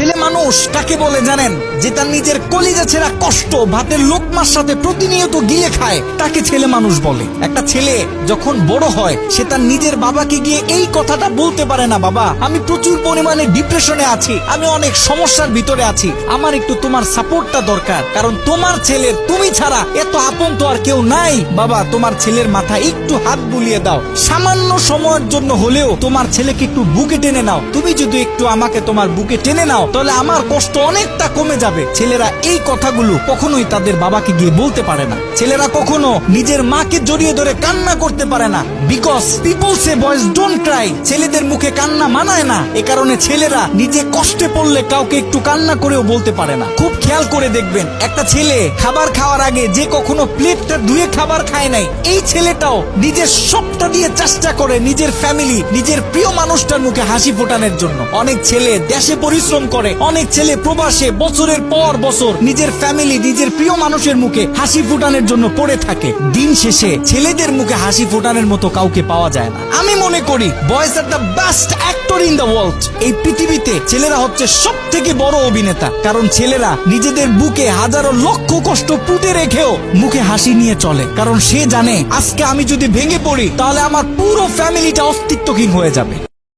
ছেলে মানুষ কাকে বলে জানেন? যে তার নিজের কলিজা ছেঁড়া কষ্ট ভাতের লোকমার সাথে প্রতিনিয়ত গিয়ে খায়, তাকে ছেলে মানুষ বলে। একটা ছেলে যখন বড় হয় সে তার নিজের বাবাকে গিয়ে এই কথাটা বলতে পারে না, বাবা আমি প্রচুর পরিমাণে ডিপ্রেশনে আছি, আমি অনেক সমস্যার ভিতরে আছি, আমার একটু তোমার সাপোর্টটা দরকার, কারণ তোমার ছেলের তুমি ছাড়া এত আপন তো আর কেউ নাই। বাবা তোমার ছেলের মাথায় একটু হাত বুলিয়ে দাও, সামান্য সময়ের জন্য হলেও তোমার ছেলেকে একটু বুকে টেনে নাও। তুমি যদি একটু আমাকে তোমার বুকে টেনে নাও তাহলে আমার কষ্ট অনেকটা কমে যাবে। ছেলেরা এই কথাগুলো কখনোই তাদের বাবাকে গিয়ে বলতে পারে না। ছেলেরা কখনো নিজের মাকে জড়িয়ে ধরে কান্না করতে পারে না, because people say boys don't Cry. ছেলেদের মুখে কান্না মানায় না, এ কারণে ছেলেরা নিজে কষ্টে পড়লে কাউকে একটু কান্না করেও বলতে পারে না। খুব খেয়াল করে দেখবেন, একটা ছেলে খাবার খাওয়ার আগে যে কখনো প্লেটটা ধুয়ে খাবার খায় নাই, এই ছেলেটাও নিজের সবটা দিয়ে চেষ্টা করে নিজের ফ্যামিলি, নিজের প্রিয় মানুষটার মুখে হাসি ফোটানোর জন্য। অনেক ছেলে দেশে পরিশ্রম করে, অনেক ছেলে প্রবাসে বছরের পর বছর নিজের ফ্যামিলি, নিজের প্রিয় মানুষের মুখে হাসি ফোটানোর জন্য পড়ে থাকে। দিন শেষে ছেলেদের মুখে হাসি ফোটানোর মতো কাউকে পাওয়া যায় না। আমি মনে করি boys are the best actor in the world. এই পৃথিবীতে ছেলেরা হচ্ছে সব থেকে বড় অভিনেতা, কারণ ছেলেরা নিজেদের বুকে হাজারো লক্ষ কষ্ট পুঁতে রেখেও মুখে হাসি নিয়ে চলে, কারণ সে জানে আজকে আমি যদি ভেঙে পড়ি তাহলে আমার পুরো ফ্যামিলিটা অস্তিত্বহীন হয়ে যাবে।